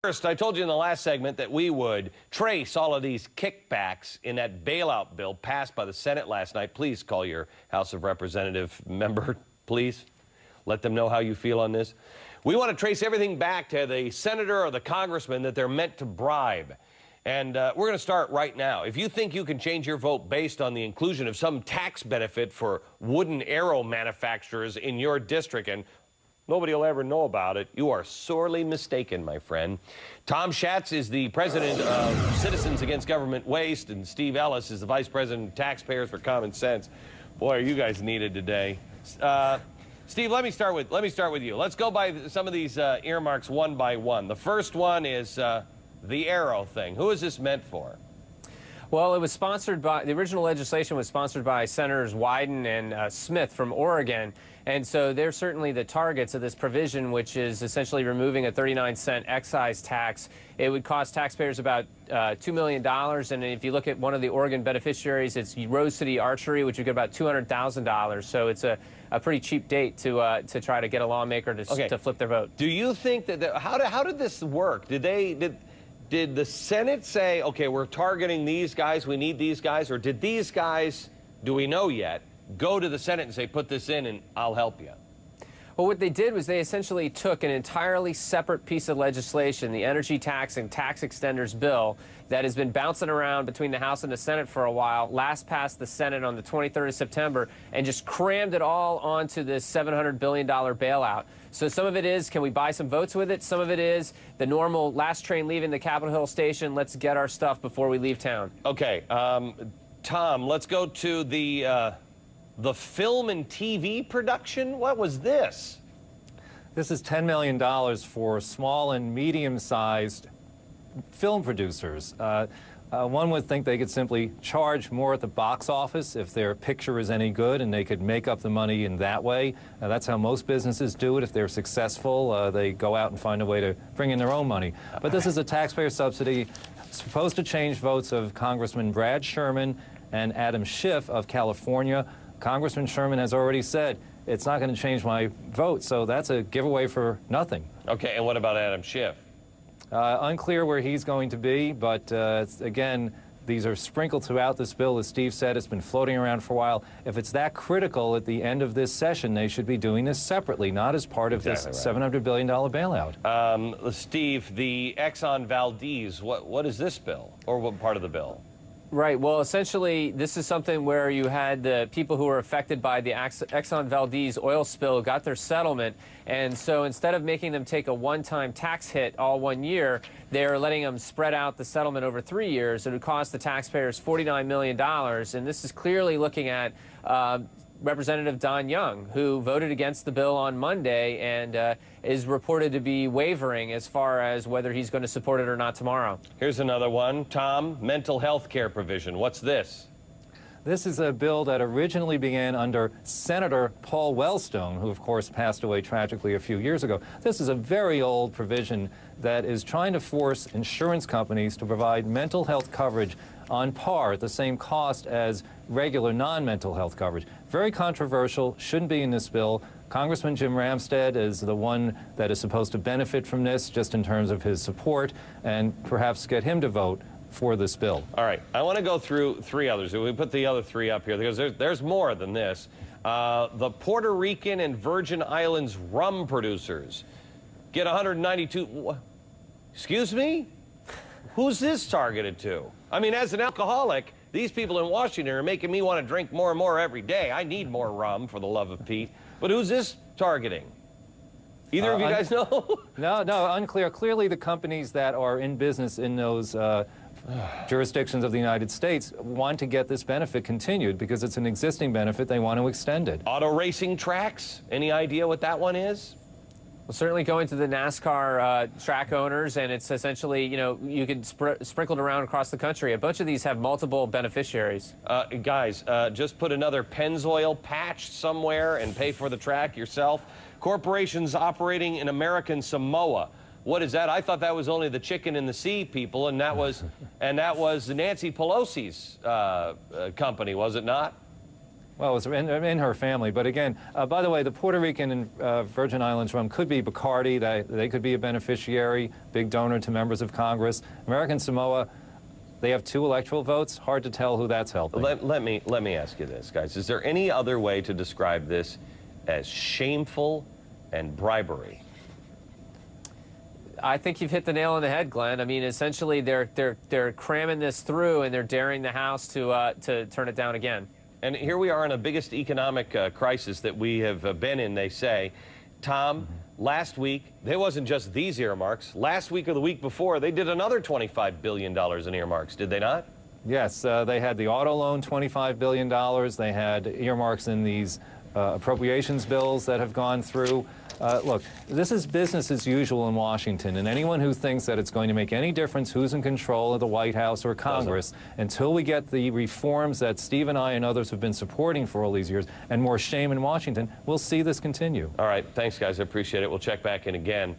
First, I told you in the last segment that we would trace all of these kickbacks in that bailout bill passed by the Senate last night. Please call your House of Representative member, please. Let them know how you feel on this. We want to trace everything back to the senator or the congressman that they're meant to bribe. And we're going to start right now. If you think you can change your vote based on the inclusion of some tax benefit for wooden arrow manufacturers in your district, and nobody will ever know about it, you are sorely mistaken, my friend. Tom Schatz is the president of Citizens Against Government Waste, and Steve Ellis is the vice president of Taxpayers for Common Sense. Boy, are you guys needed today. Steve, let me start with you. Let's go by some of these earmarks one by one. The first one is the arrow thing. Who is this meant for? Well, it was sponsored by, the original legislation was sponsored by Senators Wyden and Smith from Oregon. And so they're certainly the targets of this provision, which is essentially removing a 39-cent excise tax. It would cost taxpayers about $2 million. And if you look at one of the Oregon beneficiaries, it's Rose City Archery, which would get about $200,000. So it's a pretty cheap date to try to get a lawmaker to flip their vote. Do you think that, how did this work? Did the Senate say, okay, we're targeting these guys, we need these guys, or did these guys, do we know yet, go to the Senate and say, put this in and I'll help you? Well, what they did was they essentially took an entirely separate piece of legislation, the energy tax and tax extenders bill, that has been bouncing around between the House and the Senate for a while, last passed the Senate on the 23rd of September, and just crammed it all onto this $700 billion bailout. So some of it is, can we buy some votes with it? Some of it is the normal last train leaving the Capitol Hill station, let's get our stuff before we leave town. Okay, Tom, let's go to the film and TV production. What was this? This is $10 million for small and medium-sized film producers. One would think they could simply charge more at the box office if their picture is any good, and they could make up the money in that way. That's how most businesses do it. If they're successful, they go out and find a way to bring in their own money. But this is a taxpayer subsidy supposed to change votes of Congressman Brad Sherman and Adam Schiff of California. Congressman Sherman has already said it's not going to change my vote, so that's a giveaway for nothing. Okay, and what about Adam Schiff? Unclear where he's going to be, but again, these are sprinkled throughout this bill. As Steve said, it's been floating around for a while. If it's that critical at the end of this session, they should be doing this separately, not as part of this $700 billion bailout. Steve, the Exxon Valdez, what is this bill, or what part of the bill? Right. Well, essentially, this is something where you had the people who were affected by the Exxon Valdez oil spill got their settlement. And so instead of making them take a one-time tax hit all 1 year, they're letting them spread out the settlement over 3 years. It would cost the taxpayers $49 million. And this is clearly looking at Representative Don Young, who voted against the bill on Monday and is reported to be wavering as far as whether he's going to support it or not tomorrow. Here's another one. Tom, mental health care provision. What's this? This is a bill that originally began under Senator Paul Wellstone, who, of course, passed away tragically a few years ago. This is a very old provision that is trying to force insurance companies to provide mental health coverage on par at the same cost as regular non-mental health coverage. Very controversial, shouldn't be in this bill. Congressman Jim Ramstad is the one that is supposed to benefit from this, just in terms of his support, and perhaps get him to vote for this bill. All right, I want to go through three others. We put the other three up here because there's more than this. The Puerto Rican and Virgin Islands rum producers get 192. Excuse me? Who's this targeted to? I mean, as an alcoholic, these people in Washington are making me want to drink more and more every day. I need more rum, for the love of Pete. But who's this targeting? Either of you guys know? No, unclear. Clearly, the companies that are in business in those jurisdictions of the United States want to get this benefit continued because it's an existing benefit. They want to extend it. Auto racing tracks? Any idea what that one is? Well, certainly going to the NASCAR track owners, and it's essentially, you know, you can sprinkle it around across the country. A bunch of these have multiple beneficiaries. Guys, just put another Pennzoil patch somewhere and pay for the track yourself. Corporations operating in American Samoa. What is that? I thought that was only the chicken in the sea people, and that was Nancy Pelosi's company, was it not? Well, it was in her family. But again, by the way, the Puerto Rican and Virgin Islands rum could be Bacardi. They could be a beneficiary, big donor to members of Congress. American Samoa, they have 2 electoral votes. Hard to tell who that's helping. Let me ask you this, guys. Is there any other way to describe this as shameful and bribery? I think you've hit the nail on the head, Glenn. I mean, essentially, they're cramming this through, and they're daring the House to turn it down again. And here we are in the biggest economic crisis that we have been in, they say. Tom, last week, there wasn't just these earmarks. Last week or the week before, they did another $25 billion in earmarks, did they not? Yes, they had the auto loan, $25 billion. They had earmarks in these appropriations bills that have gone through. Look, this is business as usual in Washington, and anyone who thinks that it's going to make any difference who's in control of the White House or Congress, until we get the reforms that Steve and I and others have been supporting for all these years, and more shame in Washington, we'll see this continue. All right, thanks, guys. I appreciate it. We'll check back in again.